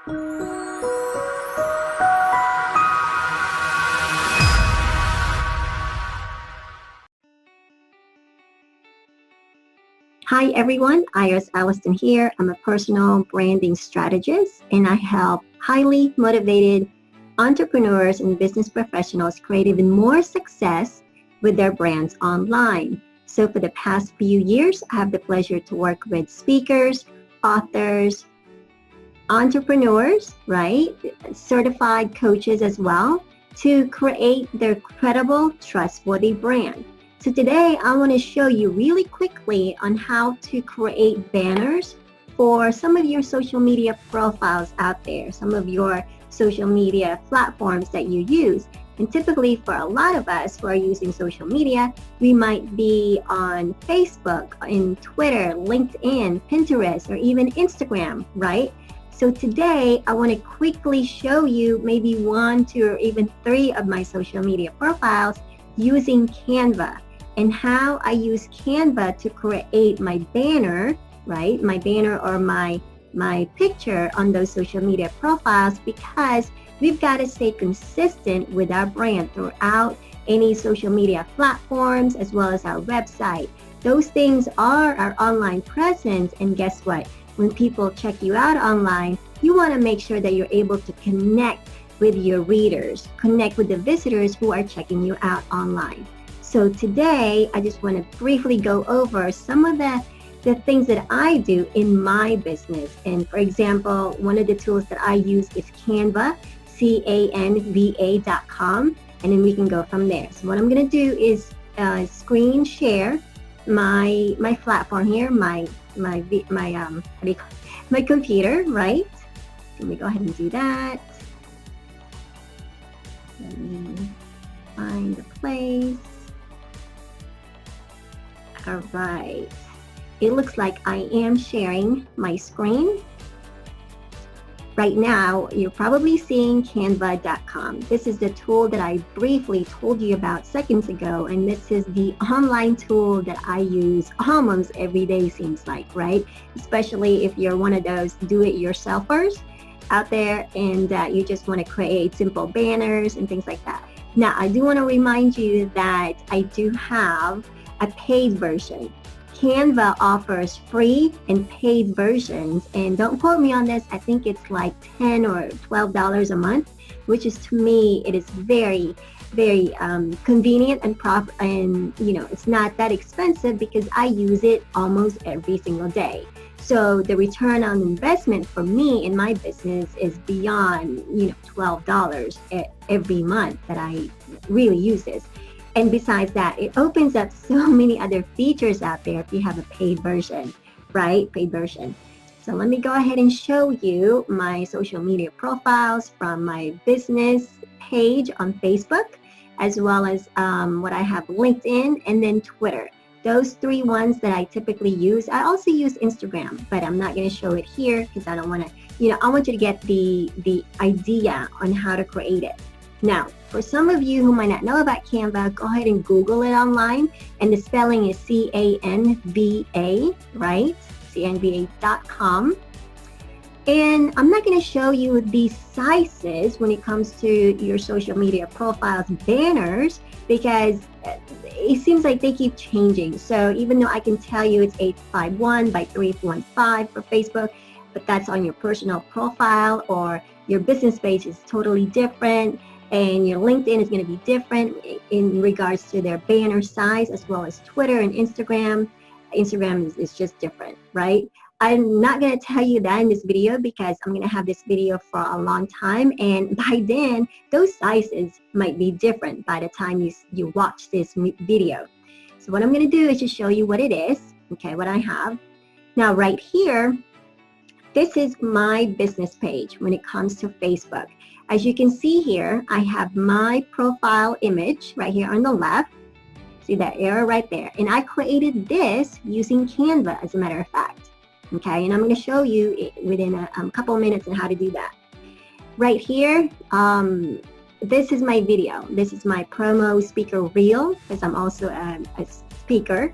Hi everyone, Alliston here. I'm a personal branding strategist and I help highly motivated entrepreneurs and business professionals create even more success with their brands online. So for the past few years, I have the pleasure to work with speakers, authors, entrepreneurs, right? Certified coaches as well to create their credible, trustworthy brand. So today I want to show you really quickly on how to create banners for some of your social media profiles out there, some of your social media platforms that you use. And typically for a lot of us who are using social media, we might be on Facebook, in Twitter, LinkedIn, Pinterest, or even Instagram, right? So today I want to quickly show you maybe 1, 2, or even 3 of my social media profiles using Canva, and how I use Canva to create my banner, right? My banner or my picture on those social media profiles, because we've got to stay consistent with our brand throughout any social media platforms as well as our website. Those things are our online presence, and guess what? When people check you out online, you want to make sure that you're able to connect with your readers, connect with the visitors who are checking you out online. So today, I just want to briefly go over some of the things that I do in my business. And for example, one of the tools that I use is Canva, Canva.com, and then we can go from there. So what I'm going to do is screen share my platform here, my computer, right? Let me go ahead and do that. Let me find the place. All right, it looks like I am sharing my screen. Right now, you're probably seeing Canva.com. This is the tool that I briefly told you about seconds ago, and this is the online tool that I use almost every day, seems like, right? Especially if you're one of those do-it-yourselfers out there and you just want to create simple banners and things like that. Now, I do want to remind you that I do have a paid version. Canva offers free and paid versions, and don't quote me on this, I think it's like $10 or $12 a month, which is, to me, it is very, very convenient and you know, it's not that expensive because I use it almost every single day. So the return on investment for me in my business is beyond, you know, $12 every month that I really use this. And besides that, it opens up so many other features out there if you have a paid version, right? Paid version. So let me go ahead and show you my social media profiles from my business page on Facebook, as well as what I have LinkedIn and then Twitter. Those 3 ones that I typically use. I also use Instagram, but I'm not going to show it here because I don't want to, you know, I want you to get the idea on how to create it. Now, for some of you who might not know about Canva, go ahead and Google it online, and the spelling is Canva, right? Canva.com. And I'm not going to show you the sizes when it comes to your social media profiles banners, because it seems like they keep changing. So even though I can tell you it's 851 by 315 for Facebook, but that's on your personal profile, or your business page is totally different, and your LinkedIn is going to be different in regards to their banner size, as well as Twitter and Instagram. Instagram is just different, right? I'm not going to tell you that in this video because I'm going to have this video for a long time, and by then those sizes might be different by the time you watch this video. So what I'm going to do is just show you what it is, okay, what I have. Now right here, this is my business page when it comes to Facebook. As you can see here, I have my profile image right here on the left. See that arrow right there? And I created this using Canva, as a matter of fact. Okay, and I'm going to show you within a couple of minutes on how to do that. Right here, this is my video. This is my promo speaker reel, because I'm also a speaker.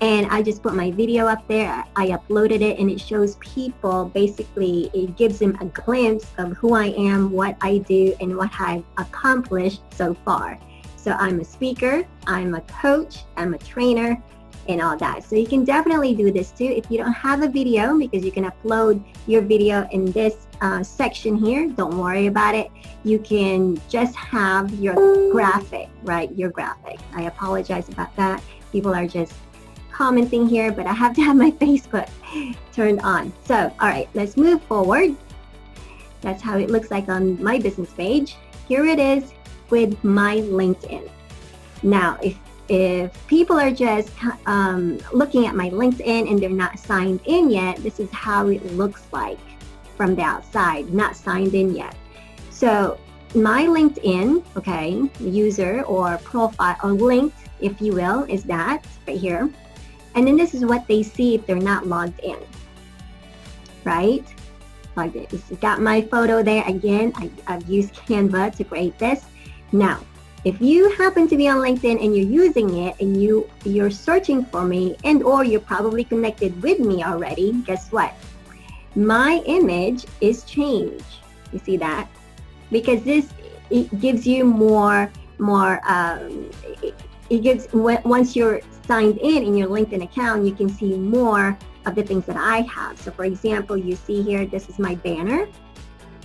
and I just put my video up there. I uploaded it, and it shows people, basically it gives them a glimpse of who I am, what I do, and what I've accomplished so far. So I'm a speaker, I'm a coach, I'm a trainer, and all that. So you can definitely do this too. If you don't have a video, because you can upload your video in this section here, don't worry about it. You can just have your graphic, right? Your graphic. I apologize about that. People are just commenting here, but I have to have my Facebook turned on. So, all right, let's move forward. That's how it looks like on my business page. Here it is with my LinkedIn. Now, if people are just looking at my LinkedIn and they're not signed in yet, this is how it looks like from the outside, not signed in yet. So my LinkedIn, okay, user or profile or linked, if you will, is that right here. And then this is what they see if they're not logged in, right? Logged in. It's got my photo there. Again, I've used Canva to create this. Now, if you happen to be on LinkedIn and you're using it and you're searching for me, and or you're probably connected with me already, guess what? My image is changed. You see that? Because it gives you more it gives, once you're signed in your LinkedIn account, you can see more of the things that I have. So for example, you see here, this is my banner.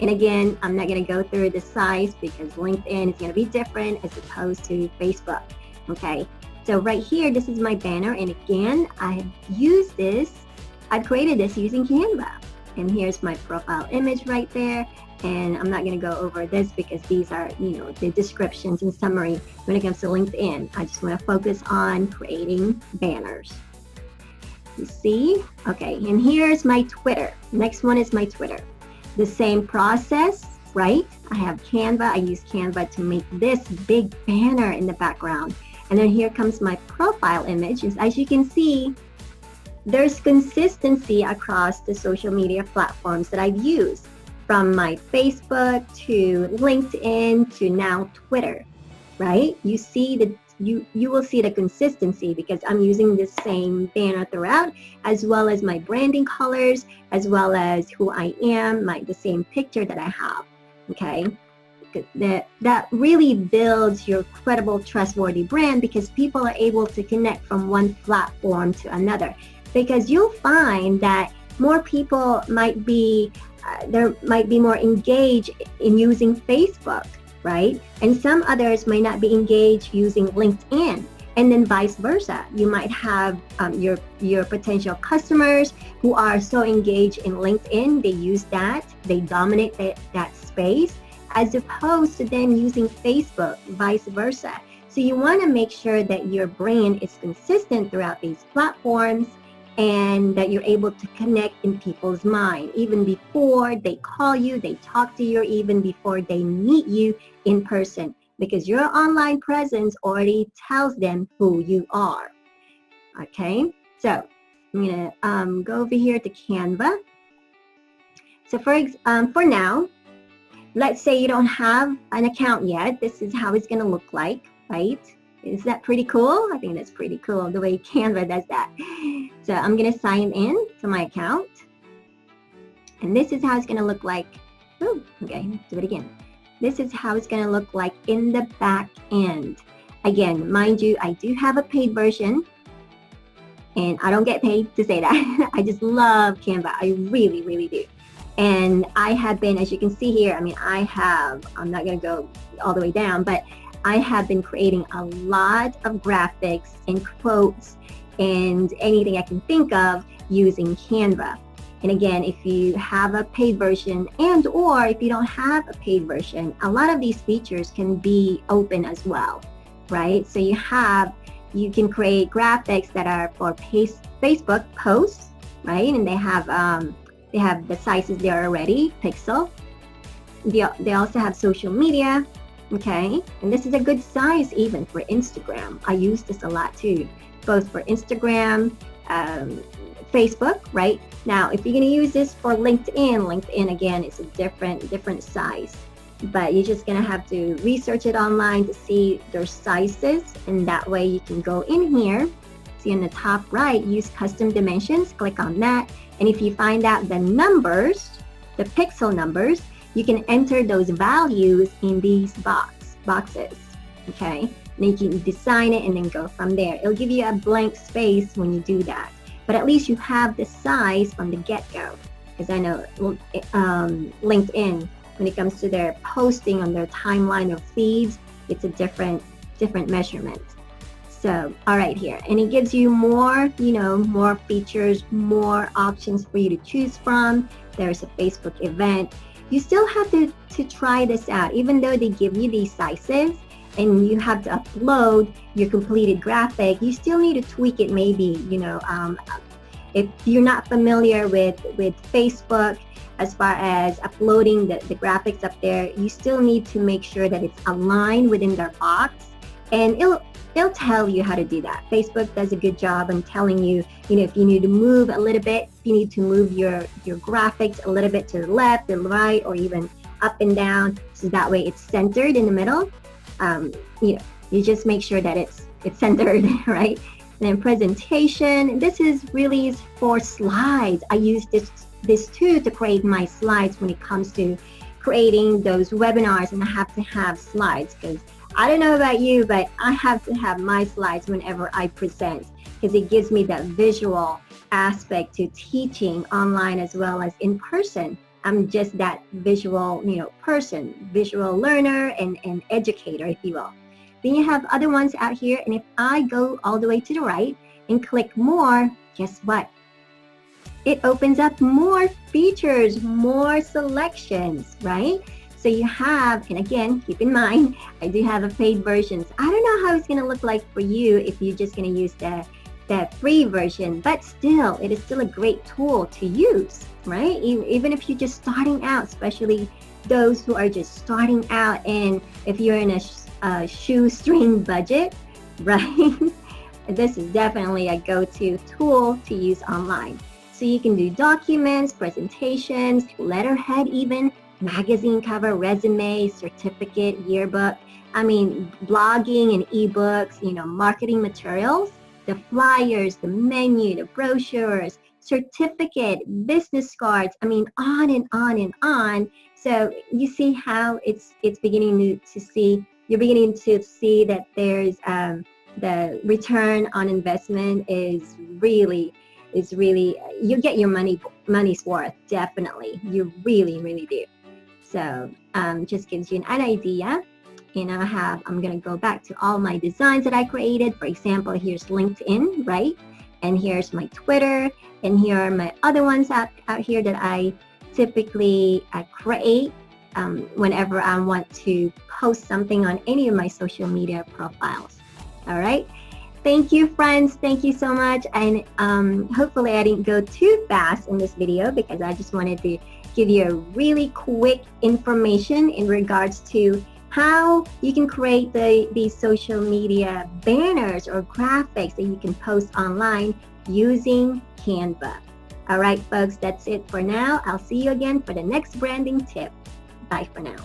And again, I'm not going to go through the size because LinkedIn is going to be different as opposed to Facebook. Okay. So right here, this is my banner. And again, I've created this using Canva. And here's my profile image right there. And I'm not going to go over this because these are, the descriptions and summary when it comes to LinkedIn. I just want to focus on creating banners. You see? Okay, and here's my Twitter. Next one is my Twitter. The same process, right? I have Canva. I use Canva to make this big banner in the background. And then here comes my profile image. As you can see, there's consistency across the social media platforms that I've used, from my Facebook to LinkedIn to now Twitter, right? You see that you will see the consistency because I'm using the same banner throughout, as well as my branding colors, as well as who I am, the same picture that I have, okay? That really builds your credible, trustworthy brand because people are able to connect from one platform to another. Because you'll find that more people might be more engaged in using Facebook, right? And some others may not be engaged using LinkedIn, and then vice versa. You might have your potential customers who are so engaged in LinkedIn, they use that, they dominate that space, as opposed to them using Facebook, vice versa. So you want to make sure that your brand is consistent throughout these platforms, and that you're able to connect in people's mind even before they call you, they talk to you, or even before they meet you in person, because your online presence already tells them who you are. Okay, so I'm gonna go over here to Canva. So for now, let's say you don't have an account yet. This is how it's gonna look like, right? Is that pretty cool? I think that's pretty cool the way Canva does that. So I'm going to sign in to my account. And this is how it's going to look like. Oh, okay, do it again. This is how it's going to look like in the back end. Again, mind you, I do have a paid version. And I don't get paid to say that. I just love Canva. I really, really do. And I have been, as you can see here, I'm not going to go all the way down, but I have been creating a lot of graphics and quotes and anything I can think of using Canva. And again, if you have a paid version and or if you don't have a paid version, a lot of these features can be open as well, right? So you can create graphics that are for Facebook posts, right? And they have the sizes there already, pixel. They also have social media. Okay, and this is a good size even for Instagram. I use this a lot too, both for Instagram, Facebook, right? Now, if you're going to use this for LinkedIn again, it's a different size. But you're just going to have to research it online to see their sizes, and that way you can go in here, See on the top right, use custom dimensions, click on that. And if you find out the numbers, the pixel numbers, you can enter those values in these boxes, okay? And you can design it and then go from there. It'll give you a blank space when you do that. But at least you have the size from the get-go. Because I know LinkedIn, when it comes to their posting on their timeline of feeds, it's a different measurement. So, all right here. And it gives you more, more features, more options for you to choose from. There's a Facebook event. You still have to try this out. Even though they give you these sizes and you have to upload your completed graphic, you still need to tweak it maybe, if you're not familiar with Facebook as far as uploading the graphics up there, you still need to make sure that it's aligned within their box, and they'll tell you how to do that. Facebook does a good job in telling you, if you need to move a little bit, if you need to move your graphics a little bit to the left, the right, or even up and down, so that way it's centered in the middle. You just make sure that it's centered, right? And then presentation, this is really for slides. I use this too to create my slides when it comes to creating those webinars, and I have to have slides because I don't know about you, but I have to have my slides whenever I present because it gives me that visual aspect to teaching online as well as in person. I'm just that visual, person, visual learner and educator, if you will. Then you have other ones out here, and if I go all the way to the right and click more, guess what? It opens up more features, more selections, right? So you have, and again, keep in mind, I do have a paid version. So I don't know how it's going to look like for you if you're just going to use the free version, but still, it is still a great tool to use, right? Even if you're just starting out, especially those who are just starting out, and if you're in a shoestring budget, right? This is definitely a go-to tool to use online. So you can do documents, presentations, letterhead even, magazine cover, resume, certificate, yearbook. I mean, blogging and ebooks, marketing materials, the flyers, the menu, the brochures, certificate, business cards. I mean, on and on and on. So you see how it's beginning to see. You're beginning to see that there's the return on investment is really, you get your money's worth, definitely. You really do. So just gives you an idea. And I'm going to go back to all my designs that I created. For example, here's LinkedIn, right? And here's my Twitter. And here are my other ones out here that I typically create whenever I want to post something on any of my social media profiles. All right. Thank you, friends. Thank you so much. And hopefully I didn't go too fast in this video because I just wanted to give you a really quick information in regards to how you can create these social media banners or graphics that you can post online using Canva. All right, folks, that's it for now. I'll see you again for the next branding tip. Bye for now.